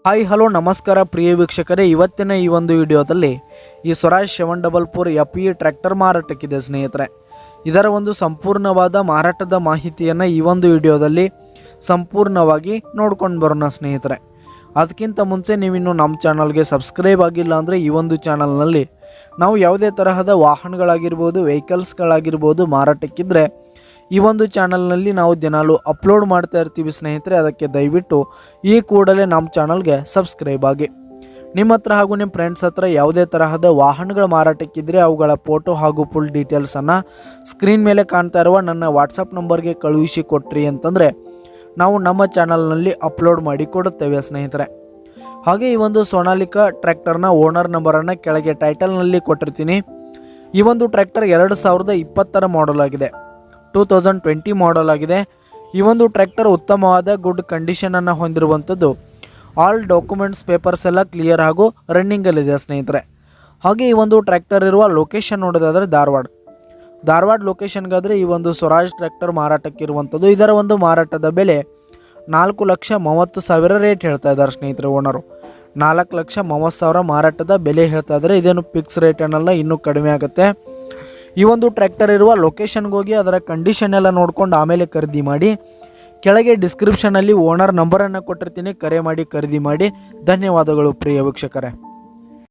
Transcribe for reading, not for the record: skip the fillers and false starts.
Hi hello ನಮಸ್ಕಾರ ಪ್ರಿಯ ವೀಕ್ಷಕರೇ, ಇವತ್ತಿನ ಈ ಒಂದು ವಿಡಿಯೋದಲ್ಲಿ ಈ ಸ್ವರಾಜ್ 744 FE ಟ್ರ್ಯಾಕ್ಟರ್ ಮಾರಾಟಕ್ಕಿದೆ ಸ್ನೇಹಿತರೆ. ಇದರ ಒಂದು ಸಂಪೂರ್ಣವಾದ ಮಾರಾಟದ ಮಾಹಿತಿಯನ್ನು ಈ ಒಂದು ವಿಡಿಯೋದಲ್ಲಿ ಸಂಪೂರ್ಣವಾಗಿ ನೋಡ್ಕೊಂಡು ಬರೋಣ ಸ್ನೇಹಿತರೆ. ಅದಕ್ಕಿಂತ ಮುಂಚೆ ನೀವಿನ್ನು ನಮ್ಮ ಚಾನಲ್ಗೆ ಸಬ್ಸ್ಕ್ರೈಬ್ ಆಗಿಲ್ಲ ಅಂದರೆ ಈ ಒಂದು ಚಾನಲ್ನಲ್ಲಿ ನಾವು ಯಾವುದೇ ತರಹದ ವಾಹನಗಳಾಗಿರ್ಬೋದು, ವೆಹಿಕಲ್ಸ್ಗಳಾಗಿರ್ಬೋದು ಮಾರಾಟಕ್ಕಿದ್ರೆ ಈ ಒಂದು ಚಾನಲ್ನಲ್ಲಿ ನಾವು ದಿನಾಲು ಅಪ್ಲೋಡ್ ಮಾಡ್ತಾ ಇರ್ತೀವಿ ಸ್ನೇಹಿತರೆ. ಅದಕ್ಕೆ ದಯವಿಟ್ಟು ಈ ಕೂಡಲೇ ನಮ್ಮ ಚಾನಲ್ಗೆ ಸಬ್ಸ್ಕ್ರೈಬ್ ಆಗಿ. ನಿಮ್ಮ ಹತ್ರ ಹಾಗೂ ನಿಮ್ಮ ಫ್ರೆಂಡ್ಸ್ ಹತ್ರ ಯಾವುದೇ ತರಹದ ವಾಹನಗಳ ಮಾರಾಟಕ್ಕಿದ್ರೆ ಅವುಗಳ ಫೋಟೋ ಹಾಗೂ ಫುಲ್ ಡೀಟೇಲ್ಸನ್ನು ಸ್ಕ್ರೀನ್ ಮೇಲೆ ಕಾಣ್ತಾ ಇರುವ ನನ್ನ ವಾಟ್ಸಪ್ ನಂಬರ್ಗೆ ಕಳುಹಿಸಿ ಕೊಟ್ರಿ ಅಂತಂದರೆ ನಾವು ನಮ್ಮ ಚಾನಲ್ನಲ್ಲಿ ಅಪ್ಲೋಡ್ ಮಾಡಿ ಕೊಡುತ್ತೇವೆ ಸ್ನೇಹಿತರೆ. ಹಾಗೆ ಈ ಒಂದು ಸೋನಾಲಿಕಾ ಟ್ರ್ಯಾಕ್ಟರ್ನ ಓನರ್ ನಂಬರನ್ನು ಕೆಳಗೆ ಟೈಟಲ್ನಲ್ಲಿ ಕೊಟ್ಟಿರ್ತೀನಿ. ಈ ಒಂದು ಟ್ರ್ಯಾಕ್ಟರ್ 2020 ಮಾಡಲ್ ಆಗಿದೆ, 2020 ಮಾಡಲ್ ಆಗಿದೆ. ಈ ಒಂದು ಟ್ರ್ಯಾಕ್ಟರ್ ಉತ್ತಮವಾದ ಗುಡ್ ಕಂಡೀಷನನ್ನು ಹೊಂದಿರುವಂಥದ್ದು. ಆಲ್ ಡಾಕ್ಯುಮೆಂಟ್ಸ್ ಪೇಪರ್ಸ್ ಎಲ್ಲ ಕ್ಲಿಯರ್ ಹಾಗೂ ರನ್ನಿಂಗಲ್ಲಿದೆ ಸ್ನೇಹಿತರೆ. ಹಾಗೆ ಈ ಒಂದು ಟ್ರ್ಯಾಕ್ಟರ್ ಇರುವ ಲೊಕೇಶನ್ ನೋಡೋದಾದರೆ ಧಾರವಾಡ ಲೊಕೇಶನ್ಗಾದರೆ ಈ ಒಂದು ಸ್ವರಾಜ್ ಟ್ರ್ಯಾಕ್ಟರ್ ಮಾರಾಟಕ್ಕಿರುವಂಥದ್ದು. ಇದರ ಒಂದು ಮಾರಾಟದ ಬೆಲೆ 4,30,000 ರೇಟ್ ಹೇಳ್ತಾ ಇದ್ದಾರೆ ಸ್ನೇಹಿತರೆ. ಓನರು 4,30,000 ಮಾರಾಟದ ಬೆಲೆ ಹೇಳ್ತಾ ಇದ್ದಾರೆ. ಇದೇನು ಫಿಕ್ಸ್ ರೇಟ್ ಅನ್ನಲ್ಲ, ಇನ್ನೂ ಕಡಿಮೆ ಆಗುತ್ತೆ. ಈ ಒಂದು ಟ್ರ್ಯಾಕ್ಟರ್ ಇರುವ ಲೊಕೇಶನ್ಗೆ ಹೋಗಿ ಅದರ ಕಂಡೀಷನ್ ಎಲ್ಲ ನೋಡ್ಕೊಂಡು ಆಮೇಲೆ ಖರೀದಿ ಮಾಡಿ. ಕೆಳಗೆ ಡಿಸ್ಕ್ರಿಪ್ಷನಲ್ಲಿ ಓನರ್ ನಂಬರನ್ನು ಕೊಟ್ಟಿರ್ತೀನಿ, ಕರೆ ಮಾಡಿ ಖರೀದಿ ಮಾಡಿ. ಧನ್ಯವಾದಗಳು ಪ್ರಿಯ ವೀಕ್ಷಕರೇ.